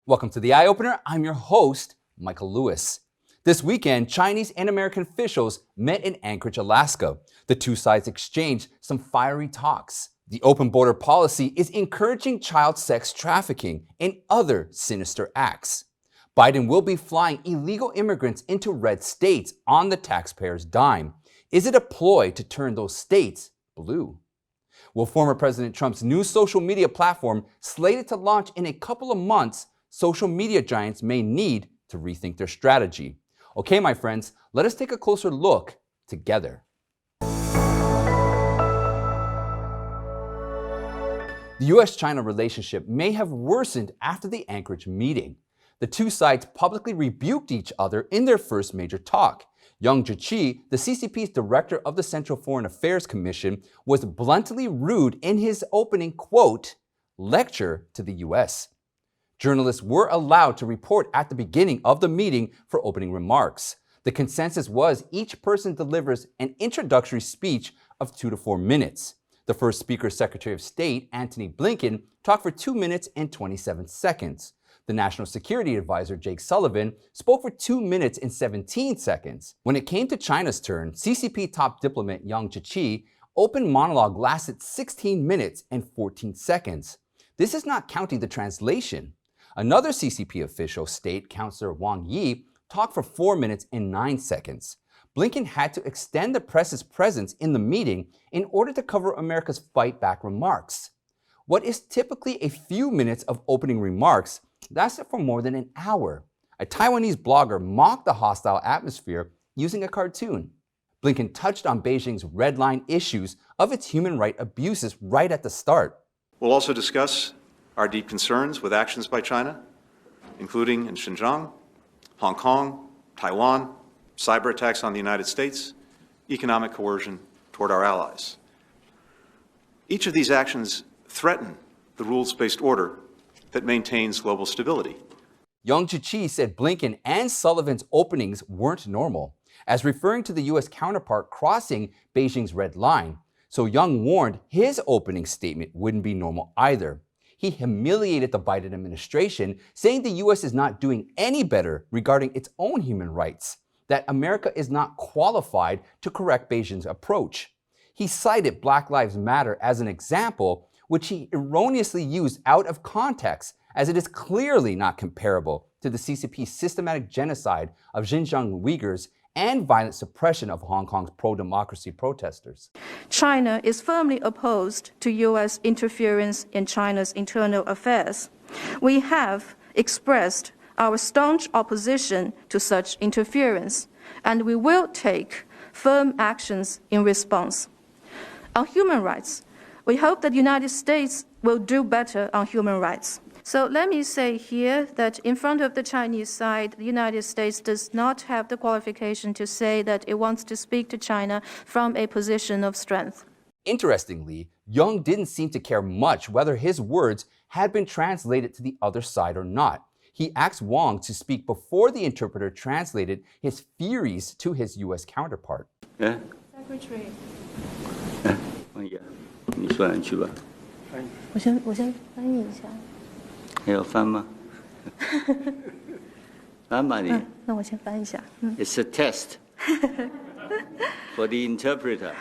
Welcome to the Eye Opener. I'm your host, Michael Lewis. This weekend, Chinese and American officials met in Anchorage, Alaska. The two sides exchanged some fiery talks. The open border policy is encouraging child sex trafficking and other sinister acts. Biden will be flying illegal immigrants into red states on the taxpayer's dime. Is it a ploy to turn those states blue? Will former President Trump's new social media platform, slated to launch in a couple of months, social media giants may need to rethink their strategy? Okay, my friends, let us take a closer look together. The US-China relationship may have worsened after the Anchorage meeting. The two sides publicly rebuked each other in their first major talk. Yang Jiechi, the CCP's director of the Central Foreign Affairs Commission, was bluntly rude in his opening, quote, lecture to the US. Journalists were allowed to report at the beginning of the meeting for opening remarks. The consensus was each person delivers an introductory speech of 2 to 4 minutes. The first speaker, Secretary of State Antony Blinken, talked for 2 minutes and 27 seconds. The National Security Advisor, Jake Sullivan, spoke for 2 minutes and 17 seconds. When it came to China's turn, CCP top diplomat Yang Jiechi open monologue lasted 16 minutes and 14 seconds. This is not counting the translation. Another CCP official, State Councilor Wang Yi, talked for 4 minutes and 9 seconds. Blinken had to extend the press's presence in the meeting in order to cover America's fight back remarks. What is typically a few minutes of opening remarks lasted for more than an hour. A Taiwanese blogger mocked the hostile atmosphere using a cartoon. Blinken touched on Beijing's red line issues of its human rights abuses right at the start. We'll also discuss our deep concerns with actions by China, including in Xinjiang, Hong Kong, Taiwan, cyber attacks on the United States, economic coercion toward our allies. Each of these actions threaten the rules-based order that maintains global stability. Yang Jiechi said Blinken and Sullivan's openings weren't normal, as referring to the U.S. counterpart crossing Beijing's red line. So Yang warned his opening statement wouldn't be normal either. He humiliated the Biden administration, saying the U.S. is not doing any better regarding its own human rights, that America is not qualified to correct Beijing's approach. He cited Black Lives Matter as an example, which he erroneously used out of context, as it is clearly not comparable to the CCP's systematic genocide of Xinjiang Uyghurs and violent suppression of Hong Kong's pro-democracy protesters. China is firmly opposed to U.S. interference in China's internal affairs. We have expressed our staunch opposition to such interference, and we will take firm actions in response. On human rights, we hope that the United States will do better on human rights. So let me say here that in front of the Chinese side, the United States does not have the qualification to say that it wants to speak to China from a position of strength. Interestingly, Yang didn't seem to care much whether his words had been translated to the other side or not. He asked Wang to speak before the interpreter translated his theories to his U.S. counterpart. Secretary. 你说两句吧。我先翻译一下。还要翻吗？翻吧你。那我先翻一下。It's a test for the interpreter.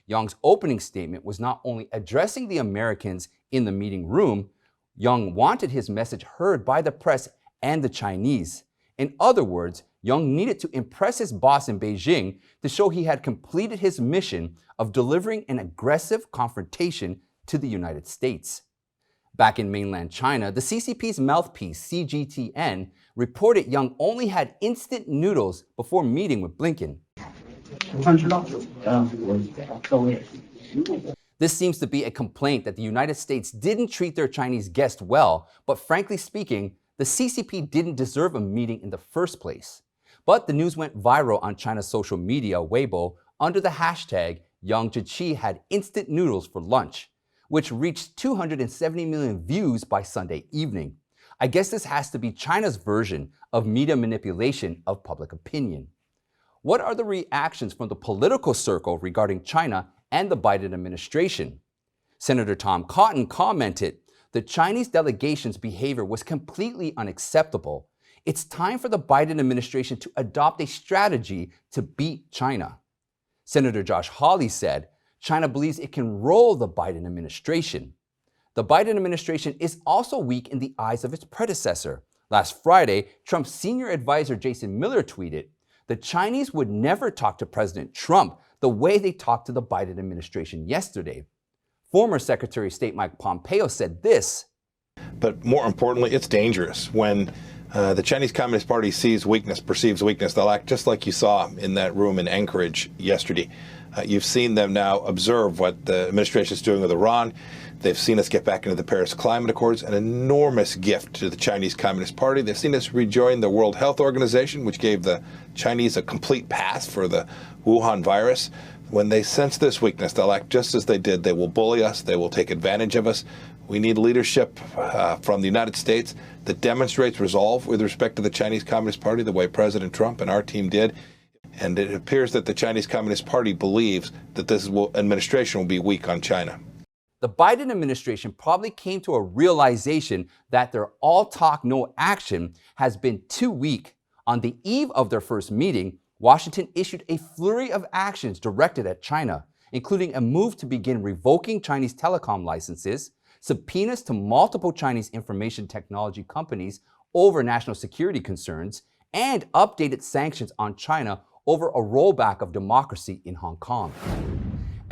Yang's opening statement was not only addressing the Americans in the meeting room. Yang wanted his message heard by the press and the Chinese. In other words, Yang needed to impress his boss in Beijing to show he had completed his mission of delivering an aggressive confrontation to the United States. Back in mainland China, the CCP's mouthpiece, CGTN, reported Yang only had instant noodles before meeting with Blinken. This seems to be a complaint that the United States didn't treat their Chinese guest well, but frankly speaking, the CCP didn't deserve a meeting in the first place. But the news went viral on China's social media, Weibo, under the hashtag Yang Jiechi had instant noodles for lunch, which reached 270 million views by Sunday evening. I guess this has to be China's version of media manipulation of public opinion. What are the reactions from the political circle regarding China and the Biden administration? Senator Tom Cotton commented, The Chinese delegation's behavior was completely unacceptable. It's time for the Biden administration to adopt a strategy to beat China. Senator Josh Hawley said, China believes it can roll the Biden administration. The Biden administration is also weak in the eyes of its predecessor. Last Friday, Trump's senior advisor Jason Miller tweeted, the Chinese would never talk to President Trump the way they talked to the Biden administration yesterday. Former Secretary of State Mike Pompeo said this. But more importantly, it's dangerous. When the Chinese Communist Party sees weakness, perceives weakness, they'll act just like you saw in that room in Anchorage yesterday. You've seen them now observe what the administration is doing with Iran. They've seen us get back into the Paris Climate Accords, an enormous gift to the Chinese Communist Party. They've seen us rejoin the World Health Organization, which gave the Chinese a complete pass for the Wuhan virus. When they sense this weakness, they'll act just as they did. They will bully us. They will take advantage of us. We need leadership from the United States that demonstrates resolve with respect to the Chinese Communist Party, the way President Trump and our team did. And it appears that the Chinese Communist Party believes that this administration will be weak on China. The Biden administration probably came to a realization that their all talk, no action has been too weak. On the eve of their first meeting, Washington issued a flurry of actions directed at China, including a move to begin revoking Chinese telecom licenses, subpoenas to multiple Chinese information technology companies over national security concerns, and updated sanctions on China over a rollback of democracy in Hong Kong.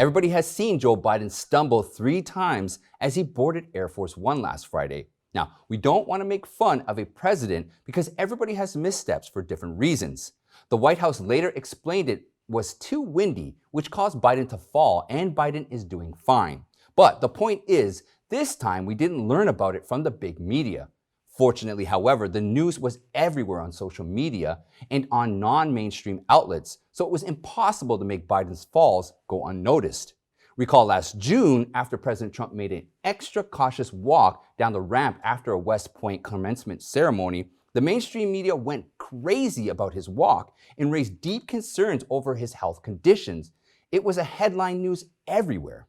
Everybody has seen Joe Biden stumble 3 times as he boarded Air Force One last Friday. Now, we don't want to make fun of a president because everybody has missteps for different reasons. The White House later explained it was too windy, which caused Biden to fall, and Biden is doing fine. But the point is, this time we didn't learn about it from the big media. Fortunately, however, the news was everywhere on social media and on non-mainstream outlets, so it was impossible to make Biden's falls go unnoticed. Recall last June, after President Trump made an extra cautious walk down the ramp after a West Point commencement ceremony, the mainstream media went crazy about his walk and raised deep concerns over his health conditions. It was a headline news everywhere.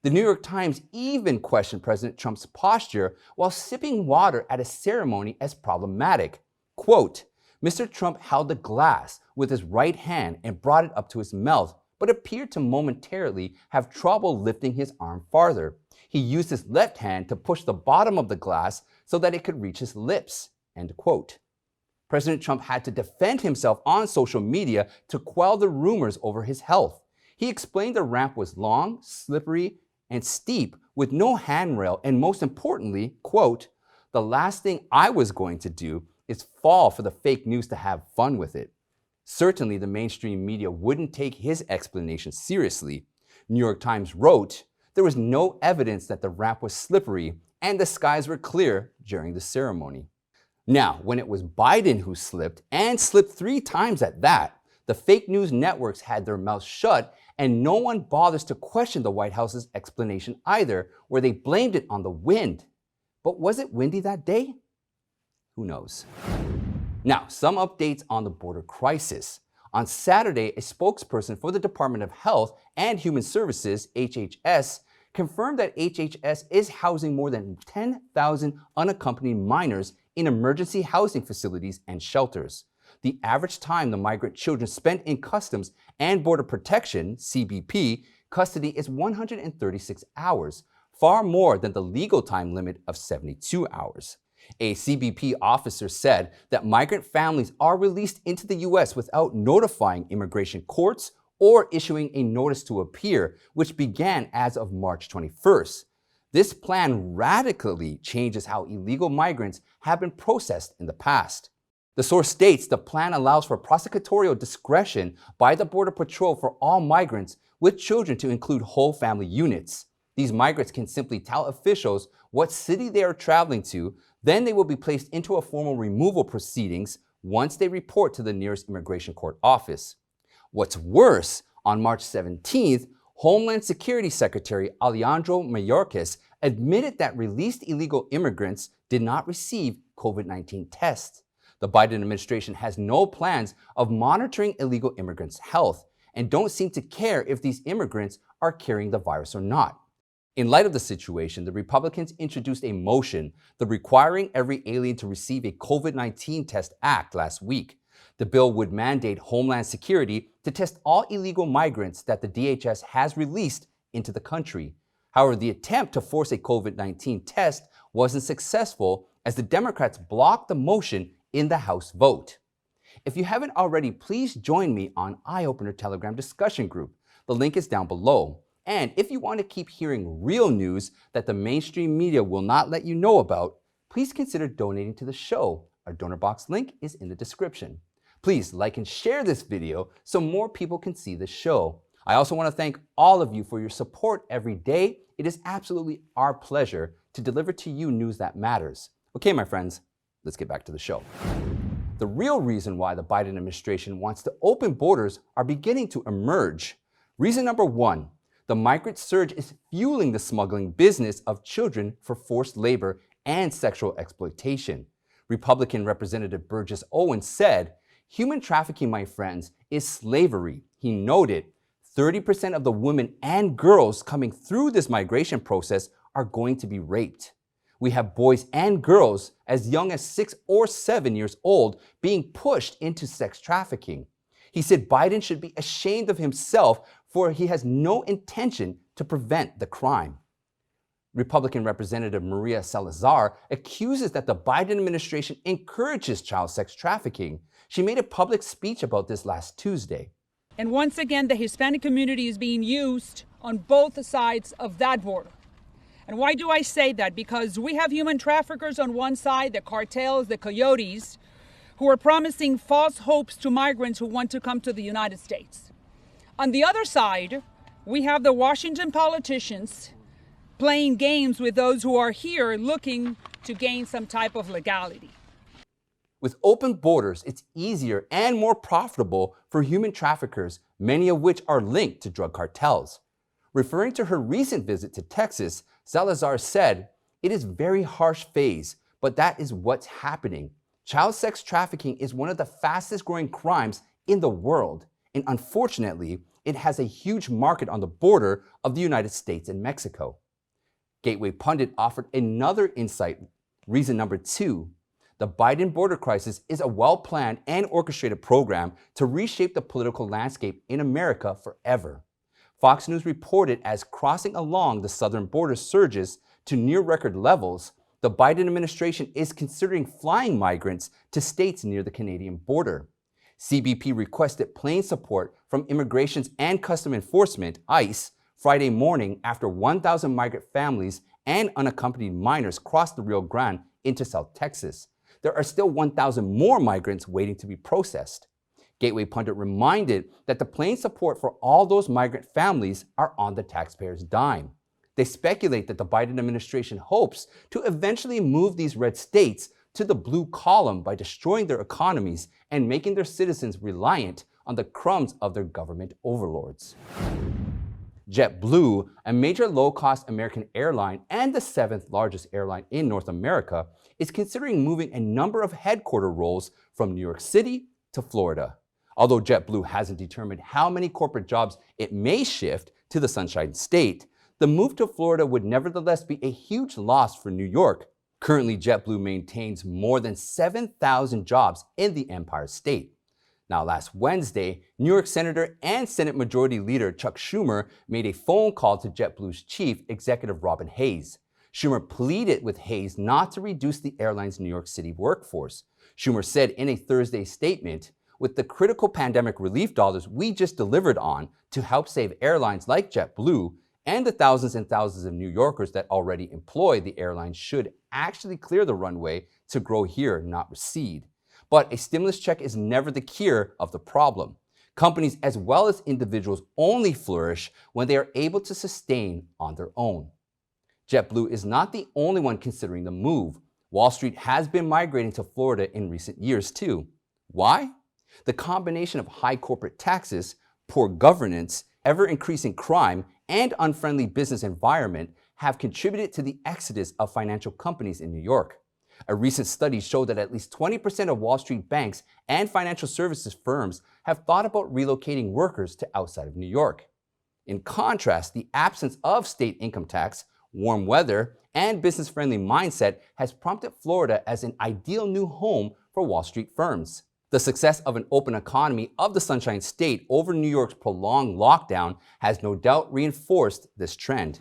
The New York Times even questioned President Trump's posture while sipping water at a ceremony as problematic. Quote, Mr. Trump held the glass with his right hand and brought it up to his mouth, but appeared to momentarily have trouble lifting his arm farther. He used his left hand to push the bottom of the glass so that it could reach his lips. End quote. President Trump had to defend himself on social media to quell the rumors over his health. He explained the ramp was long, slippery, and steep with no handrail, and most importantly, quote, the last thing I was going to do is fall for the fake news to have fun with it. Certainly the mainstream media wouldn't take his explanation seriously. New York Times wrote, there was no evidence that the ramp was slippery and the skies were clear during the ceremony. Now, when it was Biden who slipped, and slipped 3 times at that, the fake news networks had their mouths shut and no one bothers to question the White House's explanation either, where they blamed it on the wind. But was it windy that day? Who knows? Now, some updates on the border crisis. On Saturday, a spokesperson for the Department of Health and Human Services, HHS, confirmed that HHS is housing more than 10,000 unaccompanied minors in emergency housing facilities and shelters. The average time the migrant children spent in Customs and Border Protection, CBP, custody is 136 hours, far more than the legal time limit of 72 hours. A CBP officer said that migrant families are released into the U.S. without notifying immigration courts or issuing a notice to appear, which began as of March 21st. This plan radically changes how illegal migrants have been processed in the past. The source states the plan allows for prosecutorial discretion by the Border Patrol for all migrants with children to include whole family units. These migrants can simply tell officials what city they are traveling to, then they will be placed into a formal removal proceedings once they report to the nearest immigration court office. What's worse, on March 17th, Homeland Security Secretary Alejandro Mayorkas admitted that released illegal immigrants did not receive COVID-19 tests. The Biden administration has no plans of monitoring illegal immigrants' health and don't seem to care if these immigrants are carrying the virus or not. In light of the situation, the Republicans introduced a motion, the Requiring Every Alien to Receive a COVID-19 Test Act, last week. The bill would mandate Homeland Security to test all illegal migrants that the DHS has released into the country. However, the attempt to force a COVID-19 test wasn't successful as the Democrats blocked the motion in the House vote. If you haven't already, please join me on Eye Opener Telegram discussion group. The link is down below. And if you want to keep hearing real news that the mainstream media will not let you know about, please consider donating to the show. Our donor box link is in the description. Please like and share this video so more people can see the show. I also want to thank all of you for your support every day. It is absolutely our pleasure to deliver to you news that matters. Okay, my friends, let's get back to the show. The real reason why the Biden administration wants to open borders are beginning to emerge. Reason number one, the migrant surge is fueling the smuggling business of children for forced labor and sexual exploitation. Republican Representative Burgess Owens said, "Human trafficking, my friends, is slavery." He noted, 30% of the women and girls coming through this migration process are going to be raped. We have boys and girls as young as 6 or 7 years old being pushed into sex trafficking. He said Biden should be ashamed of himself, for he has no intention to prevent the crime. Republican Representative Maria Salazar accuses that the Biden administration encourages child sex trafficking. She made a public speech about this last Tuesday. And once again, the Hispanic community is being used on both sides of that border. And why do I say that? Because we have human traffickers on one side, the cartels, the coyotes, who are promising false hopes to migrants who want to come to the United States. On the other side, we have the Washington politicians playing games with those who are here looking to gain some type of legality. With open borders, it's easier and more profitable for human traffickers, many of which are linked to drug cartels. Referring to her recent visit to Texas, Salazar said, "It is a very harsh phase, but that is what's happening. Child sex trafficking is one of the fastest growing crimes in the world, and unfortunately, it has a huge market on the border of the United States and Mexico." Gateway Pundit offered another insight, reason number two. The Biden border crisis is a well-planned and orchestrated program to reshape the political landscape in America forever. Fox News reported as crossing along the southern border surges to near-record levels, the Biden administration is considering flying migrants to states near the Canadian border. CBP requested plane support from Immigration and Customs Enforcement, ICE, Friday morning after 1,000 migrant families and unaccompanied minors crossed the Rio Grande into South Texas. There are still 1,000 more migrants waiting to be processed. Gateway Pundit reminded that the plane support for all those migrant families are on the taxpayers' dime. They speculate that the Biden administration hopes to eventually move these red states to the blue column by destroying their economies and making their citizens reliant on the crumbs of their government overlords. JetBlue, a major low-cost American airline and the 7th largest airline in North America, is considering moving a number of headquarter roles from New York City to Florida. Although JetBlue hasn't determined how many corporate jobs it may shift to the Sunshine State, the move to Florida would nevertheless be a huge loss for New York. Currently, JetBlue maintains more than 7,000 jobs in the Empire State. Now, last Wednesday, New York Senator and Senate Majority Leader Chuck Schumer made a phone call to JetBlue's chief executive Robin Hayes. Schumer pleaded with Hayes not to reduce the airline's New York City workforce. Schumer said in a Thursday statement, "With the critical pandemic relief dollars we just delivered on to help save airlines like JetBlue and the thousands and thousands of New Yorkers that already employ the airline should actually clear the runway to grow here, not recede." But a stimulus check is never the cure of the problem. Companies as well as individuals only flourish when they are able to sustain on their own. JetBlue is not the only one considering the move. Wall Street has been migrating to Florida in recent years too. Why? The combination of high corporate taxes, poor governance, ever-increasing crime, and unfriendly business environment have contributed to the exodus of financial companies in New York. A recent study showed that at least 20% of Wall Street banks and financial services firms have thought about relocating workers to outside of New York. In contrast, the absence of state income tax, warm weather, and business-friendly mindset has prompted Florida as an ideal new home for Wall Street firms. The success of an open economy of the Sunshine State over New York's prolonged lockdown has no doubt reinforced this trend.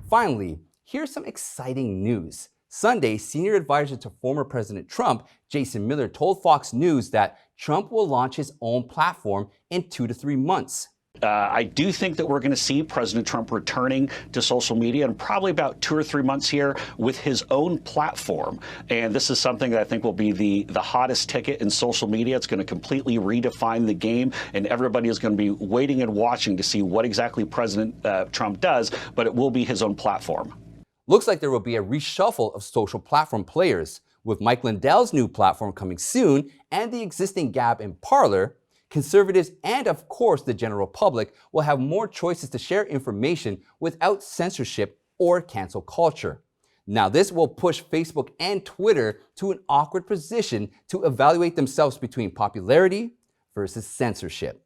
Finally, here's some exciting news. Sunday, senior advisor to former President Trump, Jason Miller, told Fox News that Trump will launch his own platform in 2 to 3 months. I do think that we're going to see President Trump returning to social media in probably about 2 or 3 months here with his own platform. And this is something that I think will be the hottest ticket in social media. It's going to completely redefine the game, and everybody is going to be waiting and watching to see what exactly President Trump does, but it will be his own platform. Looks like there will be a reshuffle of social platform players, with Mike Lindell's new platform coming soon and the existing Gab and Parler. Conservatives and, of course, the general public will have more choices to share information without censorship or cancel culture. Now, this will push Facebook and Twitter to an awkward position to evaluate themselves between popularity versus censorship.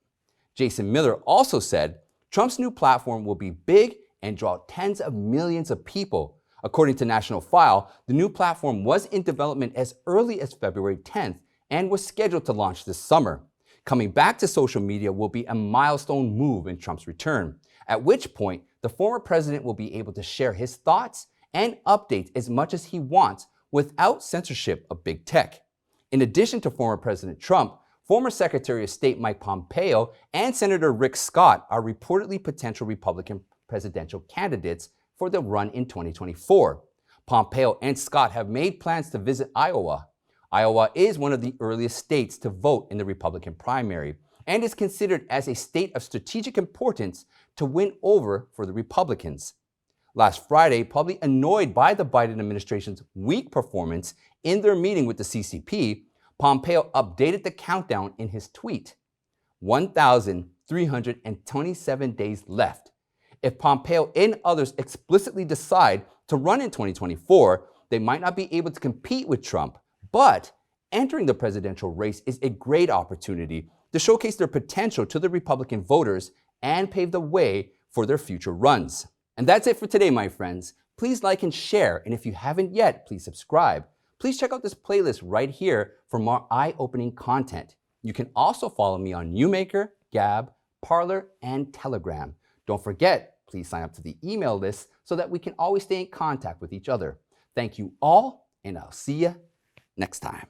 Jason Miller also said Trump's new platform will be big and draw tens of millions of people. According to National File, the new platform was in development as early as February 10th and was scheduled to launch this summer. Coming back to social media will be a milestone move in Trump's return, at which point the former president will be able to share his thoughts and updates as much as he wants without censorship of big tech. In addition to former President Trump, former Secretary of State Mike Pompeo and Senator Rick Scott are reportedly potential Republican presidential candidates for the run in 2024. Pompeo and Scott have made plans to visit Iowa. Iowa is one of the earliest states to vote in the Republican primary and is considered as a state of strategic importance to win over for the Republicans. Last Friday, probably annoyed by the Biden administration's weak performance in their meeting with the CCP, Pompeo updated the countdown in his tweet. 1,327 days left. If Pompeo and others explicitly decide to run in 2024, they might not be able to compete with Trump. But entering the presidential race is a great opportunity to showcase their potential to the Republican voters and pave the way for their future runs. And that's it for today, my friends. Please like and share, and if you haven't yet, please subscribe. Please check out this playlist right here for more eye-opening content. You can also follow me on Newmaker, Gab, Parler, and Telegram. Don't forget, please sign up to the email list so that we can always stay in contact with each other. Thank you all, and I'll see you next time.